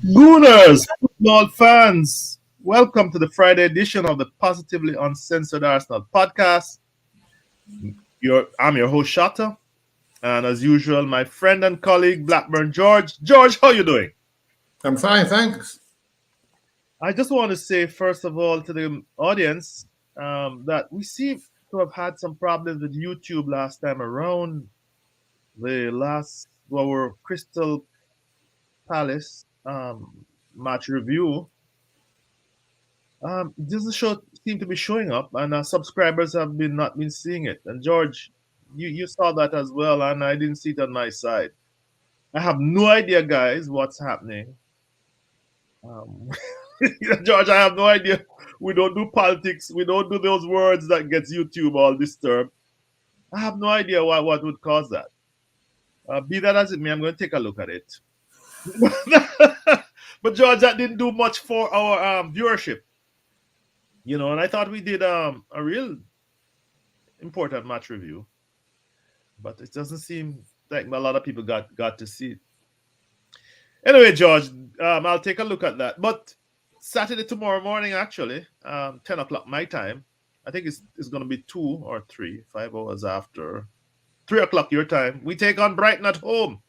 Gooners, football fans, welcome to the Friday edition of the Positively Uncensored Arsenal podcast. I'm your host Shotta, and as usual, my friend and colleague Blackburn George. George, how you doing? I'm fine, thanks. I just want to say first of all to the audience that we seem to have had some problems with YouTube last time around. The last our Crystal Palace match review doesn't show seem to be showing up, and subscribers have been not been seeing it. And George, you saw that as well, and I didn't see it on my side. I have no idea, guys, what's happening. Um, George, I have no idea. We don't do politics. We don't do those words that gets YouTube all disturbed. I have no idea what would cause that. Be that as it may, I'm going to take a look at it. But George, that didn't do much for our viewership. And I thought we did a real important match review, but it doesn't seem like a lot of people got to see it. Anyway, George, I'll take a look at that. But Saturday tomorrow morning, actually, 10 o'clock my time. I think it's going to be 2 or 3, 5 hours after 3 o'clock your time. We take on Brighton at home.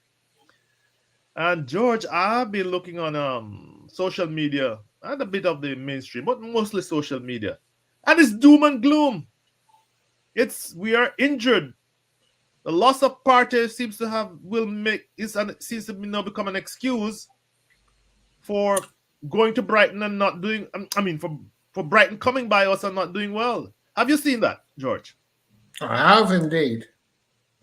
And George, I've been looking on social media and a bit of the mainstream, but mostly social media, and it's doom and gloom. We are injured. The loss of Partey seems to seems to now become an excuse for going to Brighton and not doing. I mean, for Brighton coming by us and not doing well. Have you seen that, George? I have indeed.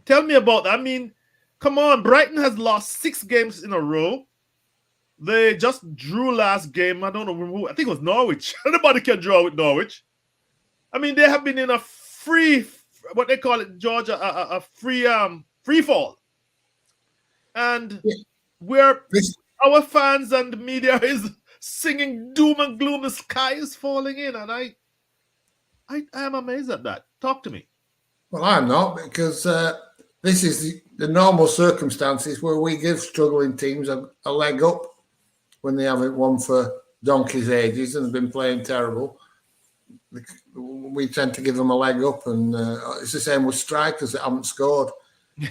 Tell me about that. I mean, come on, Brighton has lost 6 games in a row. They just drew last game. I don't know who. I think it was Norwich. Anybody can draw with Norwich. I mean, they have been in a what they call it, Georgia, a free fall. And our fans and the media is singing doom and gloom. The sky is falling in, and I am amazed at that. Talk to me. Well, I'm not, because this is the normal circumstances where we give struggling teams a leg up when they haven't won for donkey's ages and have been playing terrible. We tend to give them a leg up, and it's the same with strikers that haven't scored. Are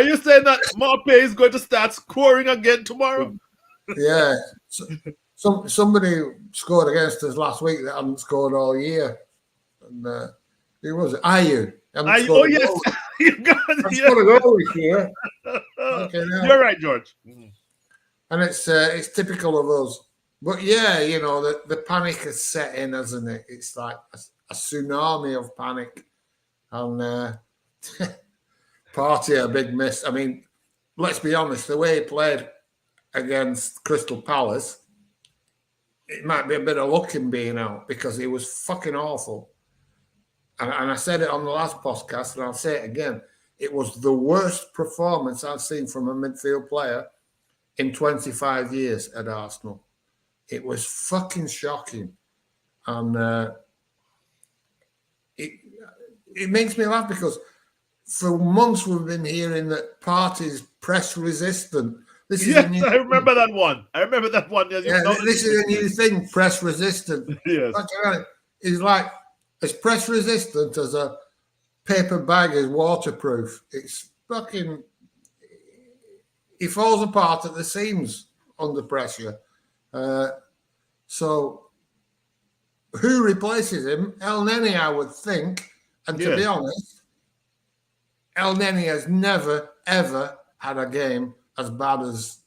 you saying that Marpay is going to start scoring again tomorrow? Yeah. Somebody scored against us last week that hadn't scored all year. And who was it? Ayew. Oh, yes. I've scored a goal this year. Okay, you're right, George. And it's typical of us. But yeah, the panic has set in, hasn't it? It's like a tsunami of panic. And Partey a big miss. I mean, let's be honest, the way he played against Crystal Palace, it might be a bit of luck in being out, because he was fucking awful. And I said it on the last podcast, and I'll say it again. It was the worst performance I've seen from a midfield player in 25 years at Arsenal. It was fucking shocking. And it makes me laugh, because for months we've been hearing that Partey's press resistant. I remember that one. This is a new thing, press resistant. Yes. He's like as press resistant as a paper bag is waterproof. It's fucking. He falls apart at the seams under pressure. So who replaces him? El Neni, I would think. And to be honest, El Neni has never, ever had a game as bad as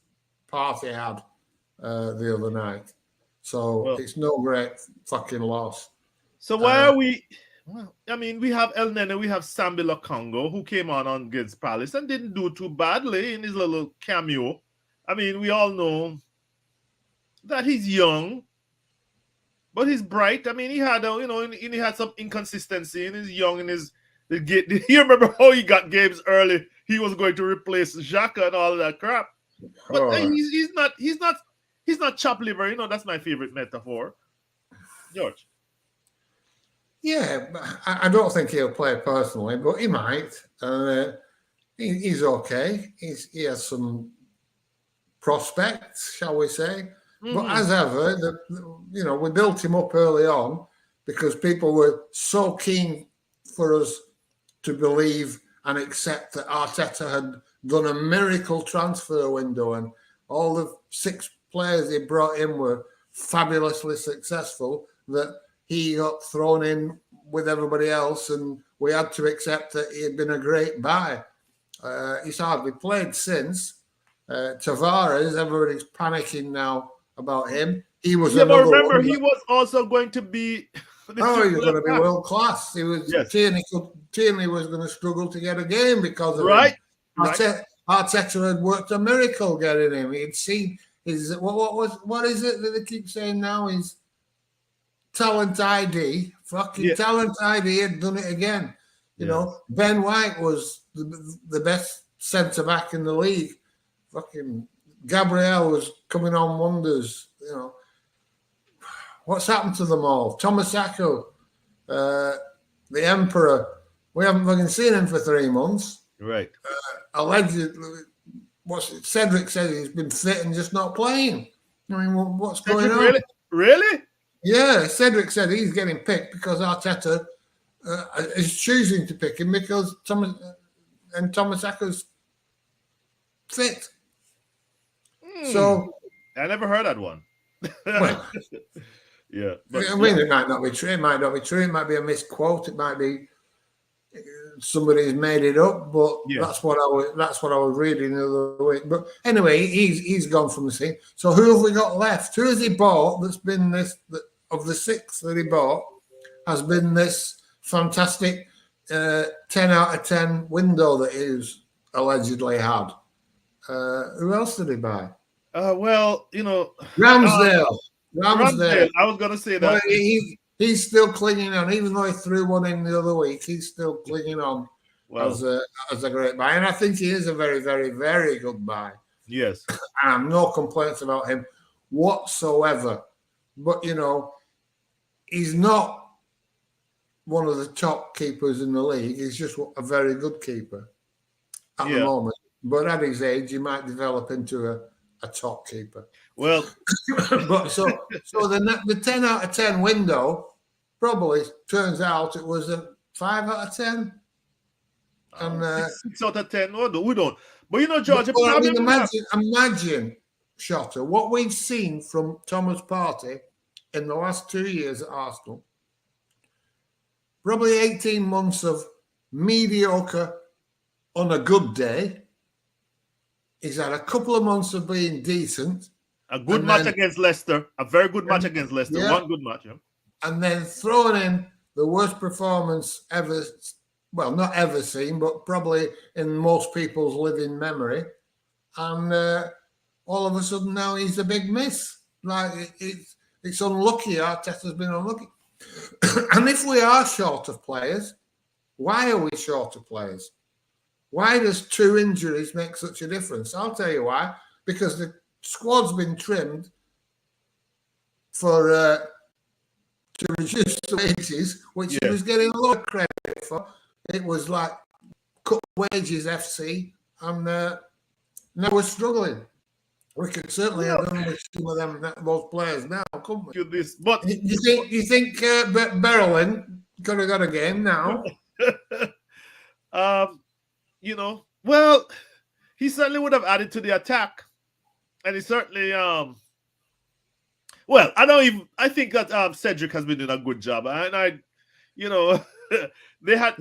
Partey had the other night. So it's no great fucking loss. So why are we... Well, I mean, we have El Nene, we have Sambi Lokongo, who came on against Palace and didn't do too badly in his little cameo. I mean, we all know that he's young, but he's bright. I mean, he had, he had some inconsistency, and he's young, and you remember how he got games early? He was going to replace Xhaka and all of that crap. But he's not chopped liver. That's my favorite metaphor. George. Yeah, I don't think he'll play personally, but he might. He's okay. He has some prospects, shall we say. But Mm-hmm. as ever, we built him up early on because people were so keen for us to believe and accept that Arteta had done a miracle transfer window and all the 6 players he brought in were fabulously successful, that he got thrown in with everybody else and we had to accept that he had been a great buy. He's hardly played since. Tavares, everybody's panicking now about him. He was but another remember, one. he was also going to be. He was going to be world class. He was. Yes. Tierney was going to struggle to get a game because of right. him. Arteta had worked a miracle getting him. He'd seen his what is it that they keep saying now? His talent ID, talent ID had done it again. You know, Ben White was the best centre back in the league. Fucking Gabriel was coming on wonders. You know, what's happened to them all? Tomasako, the Emperor. We haven't fucking seen him for 3 months. Right. Allegedly, Cedric says he's been fit and just not playing. I mean, what's going on? Really? Yeah, Cedric said he's getting picked because Arteta is choosing to pick him because Tomasako's fit. So I never heard that one. Well, yeah. I mean, it might not be true. It might not be true. It might be a misquote. It might be somebody's made it up. But that's what I was reading the other week. But anyway, he's gone from the scene. So who have we got left? Who has he bought? That's been of the 6 that he bought has been this fantastic 10 out of 10 window that he's allegedly had. Who else did he buy? Well, Ramsdale. Ramsdale. I was going to say that. Well, he's still clinging on, even though he threw one in the other week. He's still clinging on as a great buy, and I think he is a very, very, very good buy. Yes, and I have no complaints about him whatsoever. But he's not one of the top keepers in the league. He's just a very good keeper at the moment. But at his age, he might develop into a top keeper. Well, but so the 10 out of 10 window probably turns out it was a 5 out of 10. And 6 out of 10. No, we don't. But George, imagine, Shotta, what we've seen from Thomas Partey in the last 2 years at Arsenal. Probably 18 months of mediocre on a good day. He's had a couple of months of being decent. A good match against Leicester. A very good match against Leicester. Yeah. One good match. Yeah. And then throwing in the worst performance ever, well, not ever seen, but probably in most people's living memory. And all of a sudden now he's a big miss. Like it's unlucky. Arteta's been unlucky. And if we are short of players, why are we short of players? Why does 2 injuries make such a difference? I'll tell you why. Because the squad's been trimmed to reduce the wages, which he was getting a lot of credit for. It was like cut wages FC, and now we're struggling. We could certainly have done with some of those players now, couldn't we? But you think Berlin could have got a game now? Well, he certainly would have added to the attack, and he certainly well, I think that Cedric has been doing a good job, and they had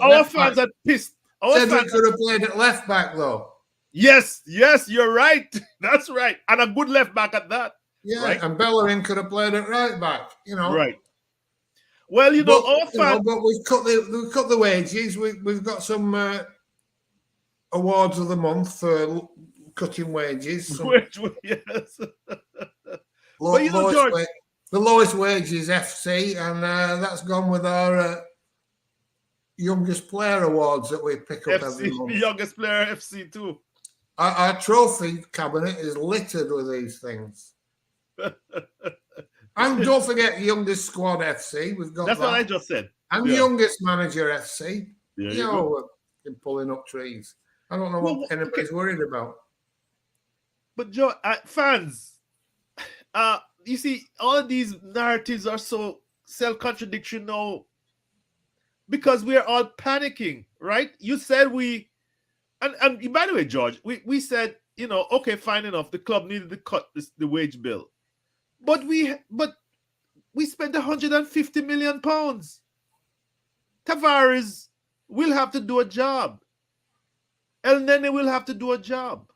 our fans had pissed. Cedric could have played at left back though. Yes, you're right. That's right, and a good left back at that. Yeah, right? And Bellerin could have played at right back. Right. Well, our fans. But we've cut the wages. We've got some awards of the month for cutting wages. Yes. The lowest wages FC, and that's gone with our youngest player awards that we pick up every month. Youngest player FC too. Our trophy cabinet is littered with these things. And don't forget youngest squad FC. We've got that's what I just said. And youngest manager FC. Yeah, we're pulling up trees. I don't know what anybody's worried about. But Joe, fans, you see, all of these narratives are so self-contradictory now because we are all panicking, right? You said and by the way, George, we said, okay, fine enough, the club needed to cut the wage bill, but we spent 150 million pounds. Tavares will have to do a job. El Nene will have to do a job.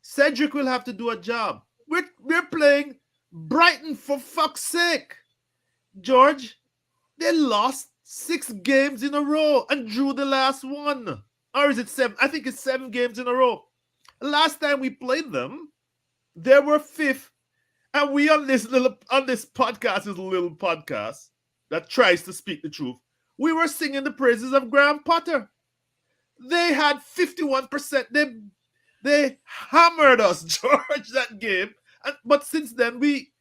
Cedric will have to do a job. We're playing Brighton, for fuck's sake. George, they lost 6 games in a row and drew the last one. Or is it 7? I think it's 7 games in a row. Last time we played them, they were 5th. And we on this podcast, is a little podcast that tries to speak the truth. We were singing the praises of Graham Potter. They had 51%. They hammered us, George, that game. But since then, we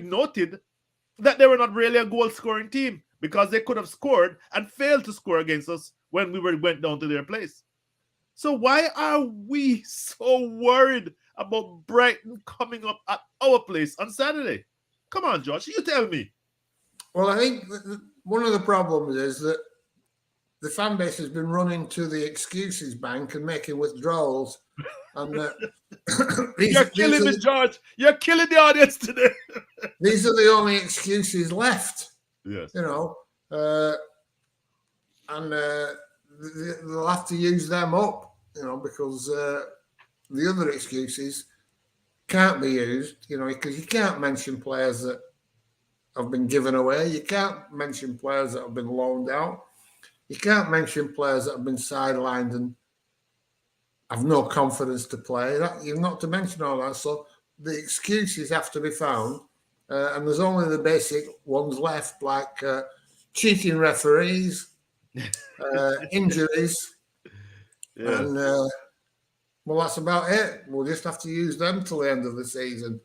noted that they were not really a goal-scoring team because they could have scored and failed to score against us when we went down to their place. So why are we so worried about Brighton coming up at our place on Saturday? Come on, George, you tell me. Well, I think one of the problems is that the fan base has been running to the excuses bank and making withdrawals. And you're killing me, George. You're killing the audience today. These are the only excuses left. Yes. And they'll have to use them up, because the other excuses can't be used, because you can't mention players that have been given away. You can't mention players that have been loaned out. You can't mention players that have been sidelined and have no confidence to play. You've not to mention all that. So the excuses have to be found. And there's only the basic ones left, like cheating referees, injuries. Yeah. And, that's about it. We'll just have to use them till the end of the season.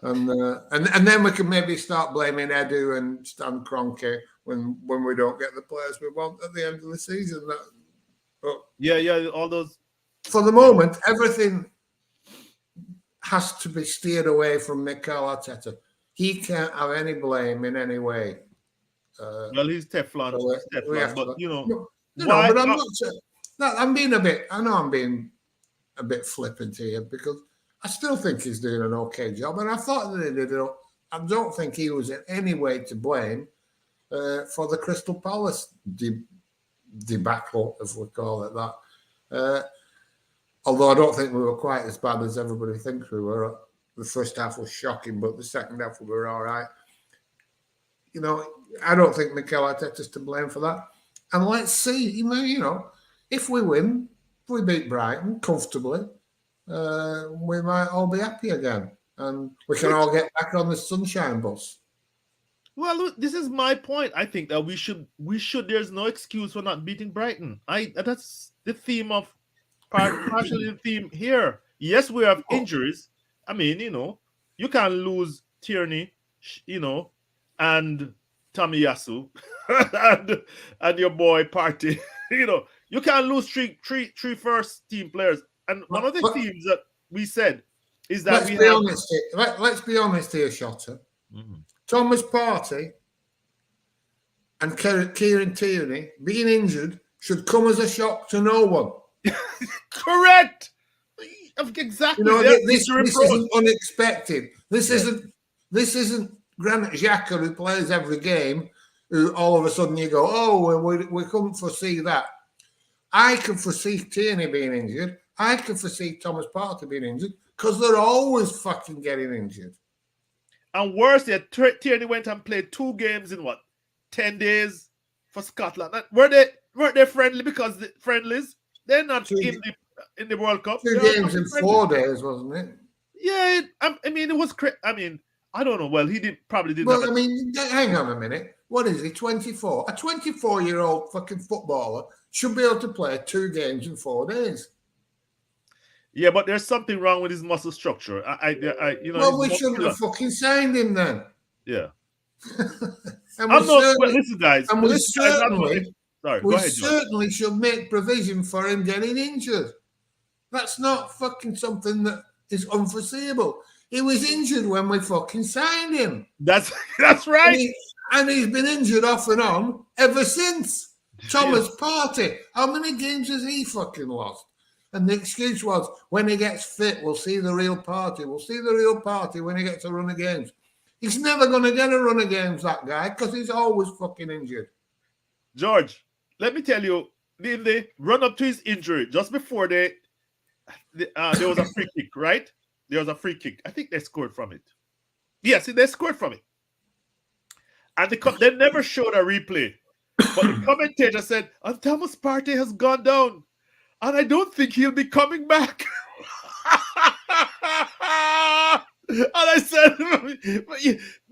And then we can maybe start blaming Edu and Stan Kroenke when we don't get the players we want at the end of the season. All those. For the moment, everything has to be steered away from Mikel Arteta. He can't have any blame in any way. He's Teflon. But I'm not. I'm being a bit. I know I'm being a bit flippant here because I still think he's doing an okay job, and I thought that he did it. I don't think he was in any way to blame for the Crystal Palace debacle, as we call it that. Although I don't think we were quite as bad as everybody thinks we were. The first half was shocking, but the second half we were all right. I don't think Mikel Arteta's to blame for that. And let's see, if we win, if we beat Brighton comfortably, we might all be happy again. And we can all get back on the sunshine bus. Well, look, this is my point. I think that we should. There's no excuse for not beating Brighton. That's the theme of partially the theme here. Yes, we have injuries. I mean, you can't lose Tierney, and Tomiyasu and your boy Partey. You can't lose three first team players. And one of the themes that we said is that let's be honest here, Shotta. Mm-hmm. Thomas Partey and Kieran Tierney being injured should come as a shock to no one. Correct. Exactly. This isn't unexpected. This isn't Granit Xhaka who plays every game. Who all of a sudden you go, oh, we couldn't foresee that. I can foresee Tierney being injured. I can foresee Thomas Partey being injured because they're always fucking getting injured. And worse, Tierney went and played 2 games in 10 days for Scotland. Weren't they friendly because the friendlies? They're not in the World Cup. 2 games in 4 days, wasn't it? Yeah, I mean, it was crazy. I mean, I don't know. Well, he probably didn't. Well, hang on a minute. What is he, 24? A 24-year-old fucking footballer should be able to play 2 games in 4 days. Yeah, but there's something wrong with his muscle structure. Well, we shouldn't have fucking signed him then. Yeah. Listen, guys. And we certainly, sorry, go ahead, certainly should make provision for him getting injured. That's not fucking something that is unforeseeable. He was injured when we fucking signed him. That's And, right. and he's been injured off and on ever since. Thomas Yes. Partey, how many games has he fucking lost? And the excuse was, when he gets fit, we'll see the real Partey. We'll see the real Partey when he gets a run of games. He's never going to get a run of games, that guy, because he's always fucking injured. George, let me tell you, in the run up to his injury, just before there was a free kick, right? There was a free kick. I think they scored from it. Yes, they scored from it. And they never showed a replay. But the commentator said, and Thomas Partey has gone down. And I don't think he'll be coming back. And I said,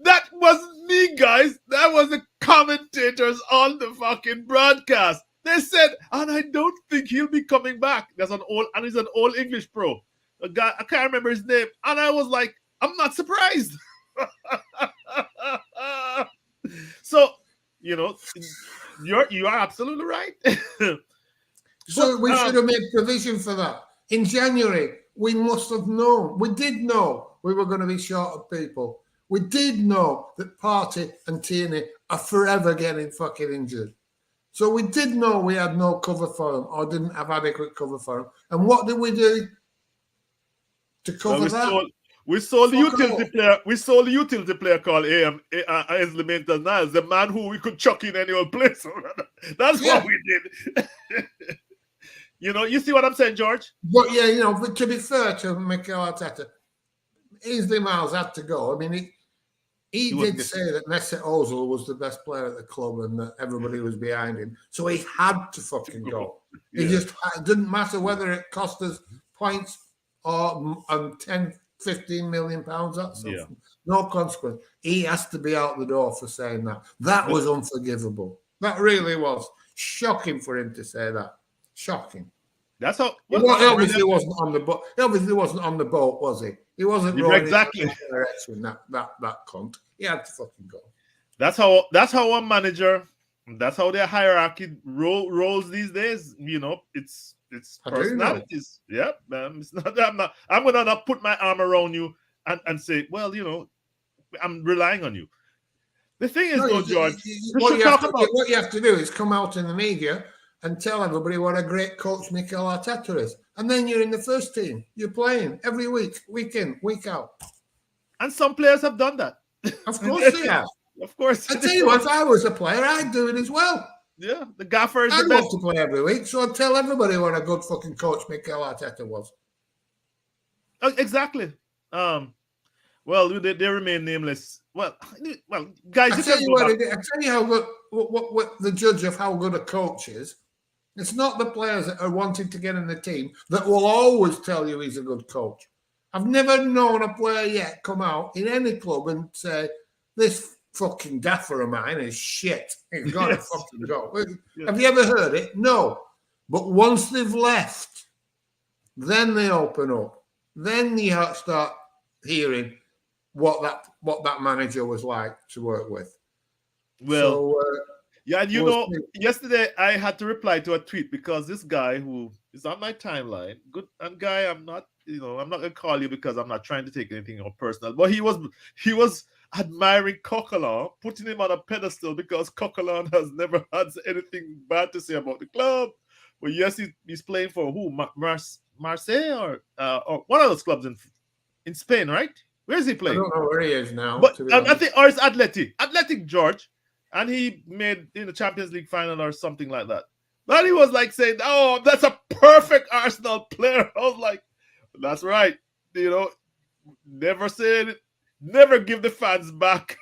that wasn't me, guys. That was the commentators on the fucking broadcast. They said, and I don't think he'll be coming back. He's an old English pro. A guy, I can't remember his name. And I was like, I'm not surprised. So, you are absolutely right. So we should have made provision for that. In January, we must have known. We did know we were going to be short of people. We did know that Partey and Tierney are forever getting fucking injured. So we did know we had no cover for them or didn't have adequate cover for them. And what did we do to cover that? We sold the utility player. We sold the utility player called Ainsley Maitland-Niles, the man who we could chuck in any old place. That's what we did. You see what I'm saying, George? But but to be fair to Mikel Arteta, Ainsley Miles had to go. I mean, he did say that Mesut Ozil was the best player at the club and that everybody was behind him. So he had to fucking go. Yeah. It didn't matter whether it cost us points or 10, 15 million pounds. That's no consequence. He has to be out the door for saying that. That was unforgivable. That really was shocking for him to say that. Shocking. That's how. He obviously wasn't on the boat. He obviously wasn't on the boat, was he? He wasn't rowing exactly in the direction. That cunt. He had to fucking go. That's how a manager. That's how their hierarchy rolls these days. It's personalities. Yeah, man. It's not. I'm gonna not put my arm around you and say, well, I'm relying on you. The thing is, George, what you have to do is come out in the media and tell everybody what a great coach Mikel Arteta is. And then you're in the first team. You're playing every week, week in, week out. And some players have done that. Of course they have. Of course. I tell you what, if I was a player, I'd do it as well. Yeah, the gaffer is I'd the best. love to play every week, so I'd tell everybody what a good fucking coach Mikel Arteta was. Exactly. Well, they remain nameless. Well, guys, I tell you how good what the judge of how good a coach is. It's not the players that are wanting to get in the team that will always tell you he's a good coach. I've never known a player yet come out in any club and say, this fucking gaffer of mine is shit. He's got to fucking go. Have you ever heard it? No. But once they've left, then they open up. Then you start hearing what that manager was like to work with. Well, yesterday I had to reply to a tweet because this guy who is on my timeline, good and guy, I'm not gonna call you because I'm not trying to take anything personal, but he was admiring Coquelin, putting him on a pedestal because Coquelin has never had anything bad to say about the club. But yes, he's playing for who? Marseille or one of those clubs in Spain, right? Where is he playing? I don't know where he is now. But I think, or it's Athletic George. And he made in the Champions League final or something like that. But he was like saying, oh, that's a perfect Arsenal player. I was like, that's right. Never say it. Never give the fans back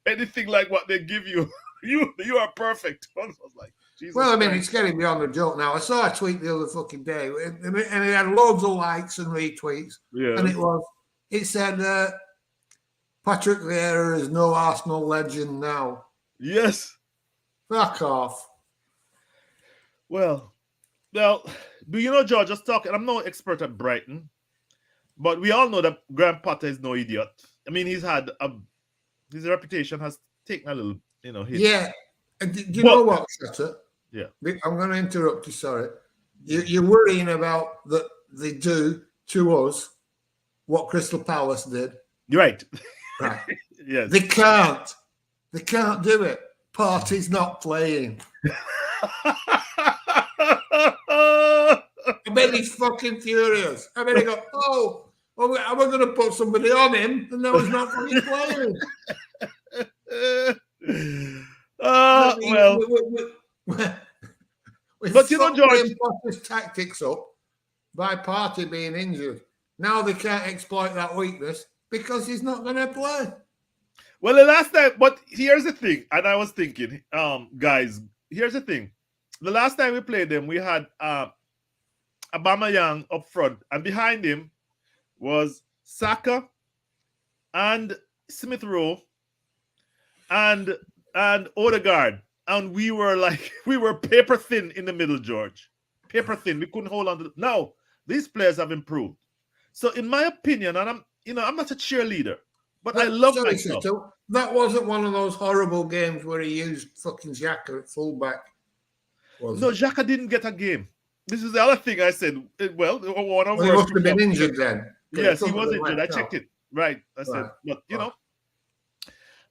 anything like what they give you. You are perfect. I was like, Jesus well, I mean, Christ. It's getting beyond the joke now. I saw a tweet the other fucking day, and it had loads of likes and retweets. Yeah. And it said, Patrick Vieira is no Arsenal legend now. Yes. Fuck off. Well, do you know, George, just talking, I'm no expert at Brighton, but we all know that Graham Potter is no idiot. I mean, his reputation has taken a little, hit. Yeah. Do you know what, Shotta? Yeah. I'm going to interrupt you, sorry. You're worrying about that they do to us what Crystal Palace did. You're right. Right. Yes. They can't. They can't do it. Party's not playing. I bet he's fucking furious. I bet he go, oh, well, I was going to put somebody on him, and now he's not fucking playing. Well. But you know, George, Potter's tactics up by Partey being injured. Now they can't exploit that weakness because he's not going to play. Well, the last time, but here's the thing, and I was thinking, guys, here's the thing. The last time we played them, we had Aubameyang up front, and behind him was Saka and Smith Rowe and Odegaard. And we were paper thin in the middle, George. Paper thin. We couldn't hold on to Now, these players have improved. So in my opinion, and I'm not a cheerleader, but I love myself. That wasn't one of those horrible games where he used fucking Xhaka at fullback. No, Xhaka didn't get a game. This is the other thing I said. Well, he must have been injured then. Yes, he was injured. I checked it. Right. I said, but you know.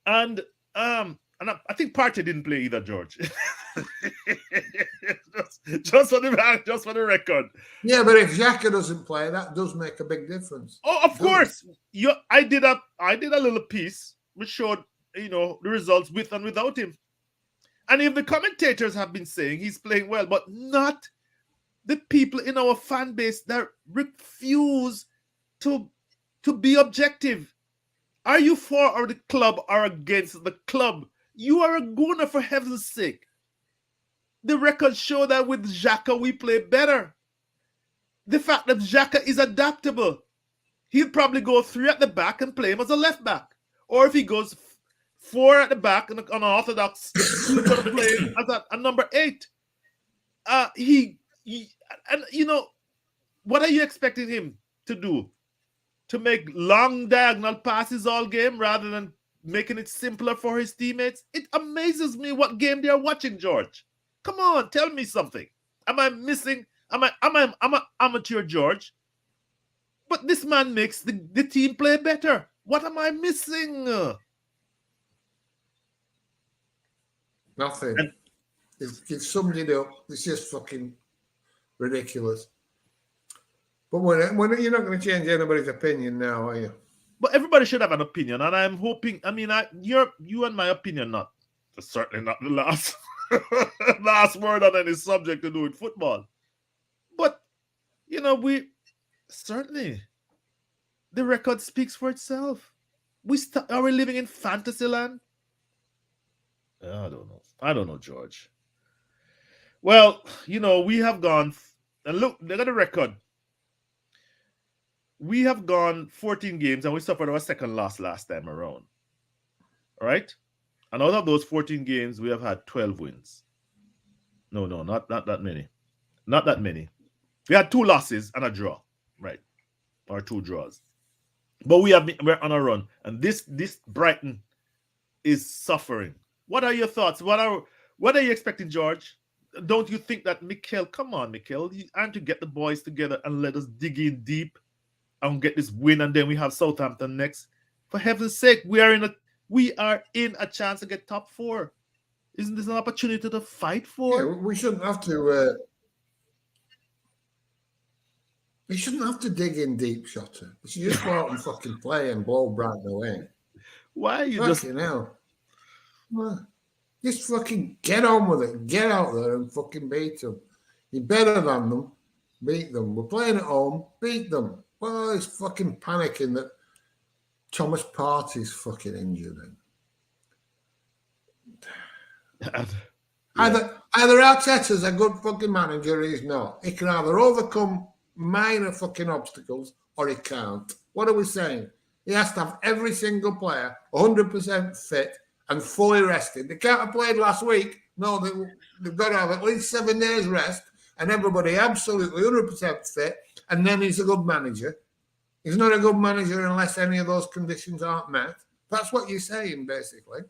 And I think Partey didn't play either, George. just for the record. Yeah, but if Xhaka doesn't play, that does make a big difference. Oh, of course. I did a little piece which showed, the results with and without him. And if the commentators have been saying he's playing well, but not the people in our fan base that refuse to be objective. Are you for the club or against the club? You are a gooner, for heaven's sake. The records show that with Xhaka we play better. The fact that Xhaka is adaptable, he'll probably go 3 at the back and play him as a left back. Or if he goes 4 at the back on an orthodox, he's going to play him as a number 8. What are you expecting him to do? To make long diagonal passes all game rather than making it simpler for his teammates? It amazes me what game they're watching, George. Come on, tell me something. Am I missing? I'm an amateur, George. But this man makes the team play better. What am I missing? Nothing. It's summed it up. It's just fucking ridiculous. But when you're not going to change anybody's opinion now, are you? But everybody should have an opinion, and I'm hoping. I mean, you and my opinion certainly not the last word on any subject to do with football. But we certainly the record speaks for itself. Are we living in fantasy land? I don't know, George. Well, we have gone and look at the record. We have gone 14 games and we suffered our second loss last time around. All right? And out of those 14 games, we have had 12 wins. No, not that many. Not that many. We had 2 losses and a draw, right? Or 2 draws. But we're on a run. And this Brighton is suffering. What are your thoughts? What are you expecting, George? Don't you think that come on, Mikel, you aren't to get the boys together and let us dig in deep and get this win, and then we have Southampton next. For heaven's sake, we are in a chance to get top 4. Isn't this an opportunity to fight for? Yeah, we shouldn't have to. We shouldn't have to dig in deep, Shotta. We should just go out and fucking play and blow Brighton away. Why are you fucking hell? Just fucking get on with it. Get out there and fucking beat them. You're better than them. Beat them. We're playing at home. Beat them. Well, he's fucking panicking that Thomas Partey's fucking injured. Yeah. Either Arteta's a good fucking manager or he's not. He can either overcome minor fucking obstacles or he can't. What are we saying? He has to have every single player 100% fit and fully rested. They can't have played last week. No, they've got to have at least 7 days rest and everybody absolutely 100% fit, and then he's a good manager. He's not a good manager unless any of those conditions aren't met. That's what you're saying, basically.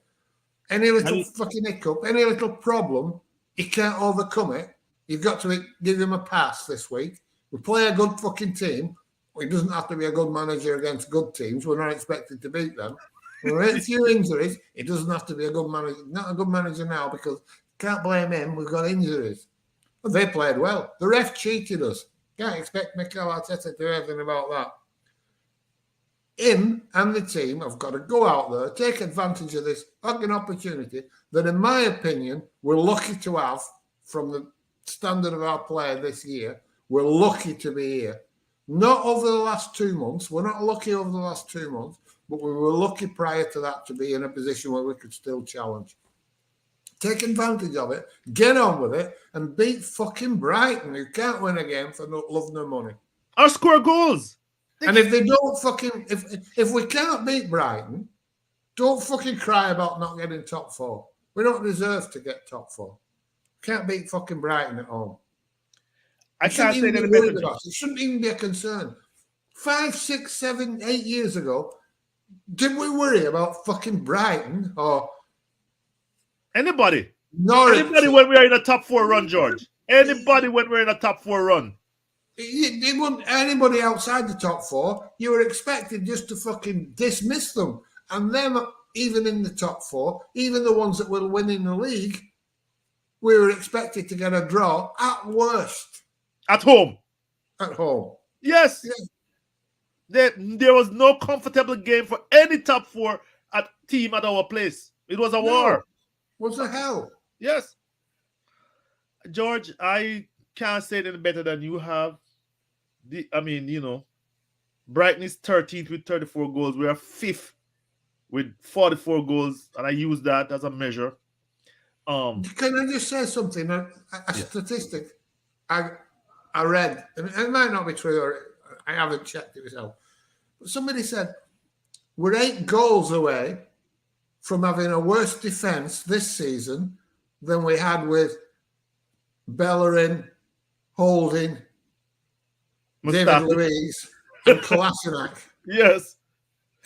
Any little fucking hiccup, any little problem, he can't overcome it. You've got to give him a pass this week. We play a good fucking team. It doesn't have to be a good manager against good teams. We're not expected to beat them. We're in a few injuries. It doesn't have to be a good manager. Not a good manager now because can't blame him. We've got injuries. But they played well. The ref cheated us. Can't expect Mikel Arteta to do anything about that. Him and the team have got to go out there, take advantage of this fucking opportunity that, in my opinion, we're lucky to have from the standard of our play this year. We're lucky to be here. Not over the last 2 months. We're not lucky over the last 2 months, but we were lucky prior to that to be in a position where we could still challenge. Take advantage of it, get on with it, and beat fucking Brighton, who can't win a game for no love nor money. Or score goals. And if they don't fucking, if we can't beat Brighton, don't fucking cry about not getting top 4. We don't deserve to get top 4. Can't beat fucking Brighton at home. I can't say that it shouldn't even be a concern. 5, 6, 7, 8 years ago, did we worry about fucking Brighton or anybody? Norwich? Anybody when we're in a top 4 run, George? Anybody when we're in a top 4 run? It wouldn't anybody outside the top 4. You were expected just to fucking dismiss them, and them even in the top 4, even the ones that will win in the league, we were expected to get a draw at worst. At home. At home. Yes. There was no comfortable game for any top 4 team at our place. It was a war. What the hell? Yes. George, I can't say it any better than you have. Brighton is 13th with 34 goals. We are 5th with 44 goals, and I use that as a measure. Can I just say something? A statistic I read, and it might not be true, or I haven't checked it myself, but somebody said we're 8 goals away from having a worse defence this season than we had with Bellerin, Holding, David Luiz, and Kolasinac. Yes.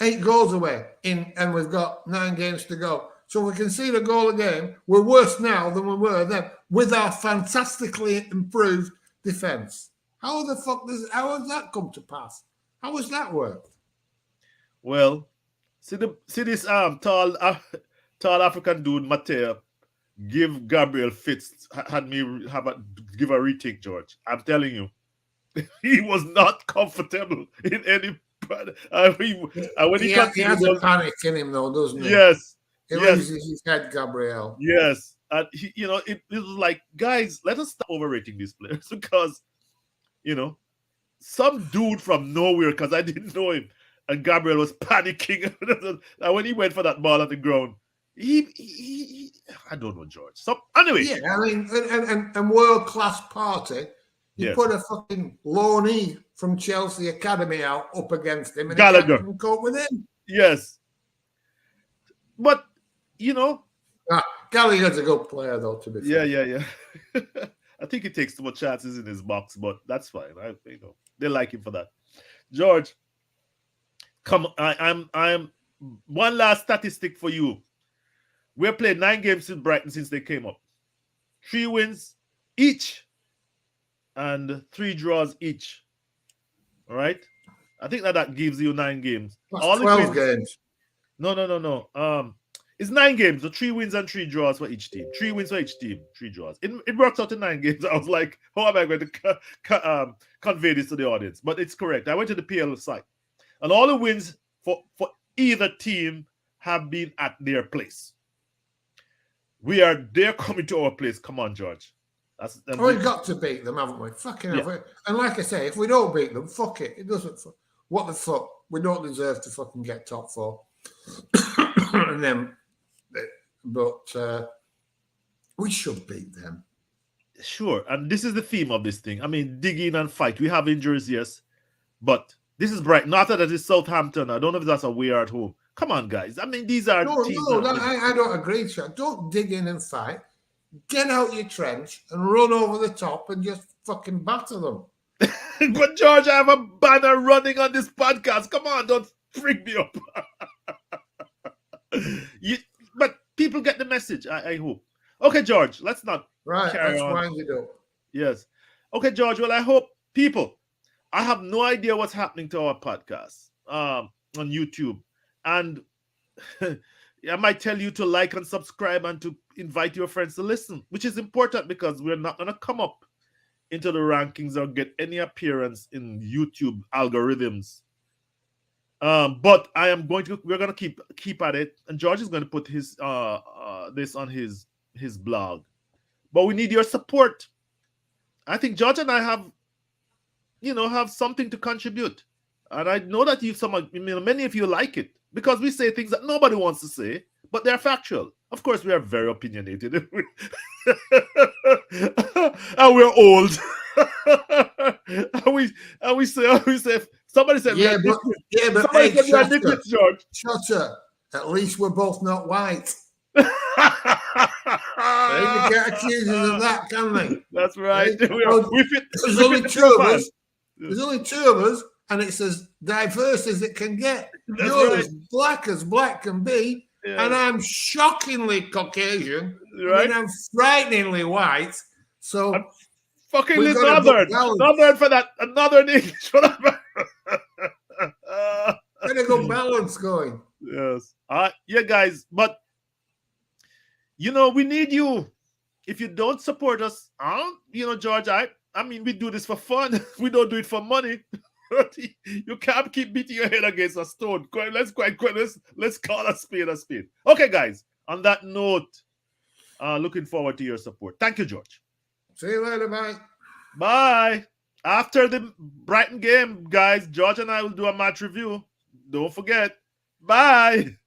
8 goals away, and we've got 9 games to go. So we can see the goal a game. We're worse now than we were then with our fantastically improved defence. How has that come to pass? How has that worked? Well, see this tall African dude Mateo give Gabriel Fitz had me give a retake, George. I'm telling you, he was not comfortable in any. When he has a panic in him, though, doesn't he? Yes. He loses his head, Gabriel. Yes. And it was like, guys, let us stop overrating these players because, some dude from nowhere, because I didn't know him, and Gabriel was panicking. And when he went for that ball on the ground, he I don't know, George. So anyway. Yeah, I mean, and world-class party, you put a fucking loanee from Chelsea Academy up against him, and Gallagher he can't cope with him. Yes. But, Gallagher's a good player, though, to be fair. Yeah. I think he takes too much chances in his box, but that's fine. They like him for that. George, come. I'm one last statistic for you. We've played 9 games with Brighton since they came up. 3 wins each and 3 draws each. All right? I think that gives you 9 games. That's 12 games. No. It's 9 games, so 3 wins and 3 draws for each team. 3 wins for each team, 3 draws. It works out in 9 games. I was like, how am I going to convey this to the audience? But it's correct. I went to the PL site, and all the wins for either team have been at their place. They're coming to our place. Come on, George. We've got to beat them, haven't we? Fucking hell. And like I say, if we don't beat them, fuck it. It doesn't. What the fuck? We don't deserve to fucking get top 4. And then, but we should beat them. Sure. And this is the theme of this thing. I mean, dig in and fight. We have injuries, yes. But this is Brighton. Not that it's Southampton. I don't know if that's a we are at home. Come on, guys. I mean, these are teams. I don't agree, Sean. Don't dig in and fight. Get out your trench and run over the top and just fucking batter them. But, George, I have a banner running on this podcast. Come on, don't freak me up. But people get the message, I hope. Okay, George, let's not carry on. Wind it up. Yes. Okay, George, well, I hope people, I have no idea what's happening to our podcast on YouTube. And I might tell you to like and subscribe and to invite your friends to listen, which is important because we're not going to come up into the rankings or get any appearance in YouTube algorithms. But we're going to keep at it. And George is going to put his this on his blog. But we need your support. I think George and I have something to contribute. And I know that many of you like it because we say things that nobody wants to say, but they're factual. Of course, we are very opinionated. And we're old. and we say somebody said yeah, but somebody said we are ridiculous, George. Shotta, at least we're both not white. They can get accused of that, can they? That's right. There's only two of us. There's only two of us, and it's as diverse as it can get. That's You're right. as black can be, and I'm shockingly Caucasian. Right. I mean, I'm frighteningly white. So I'm fucking northern for that. Northern English for that. Gotta go balance going. Yes. Yeah, guys, but we need you. If you don't support us, George, I mean, we do this for fun. We don't do it for money. You can't keep beating your head against a stone. Let's call a spade a spade. Okay, guys. On that note, looking forward to your support. Thank you, George. See you later, bye. Bye. After the Brighton game, guys, George and I will do a match review. Don't forget. Bye.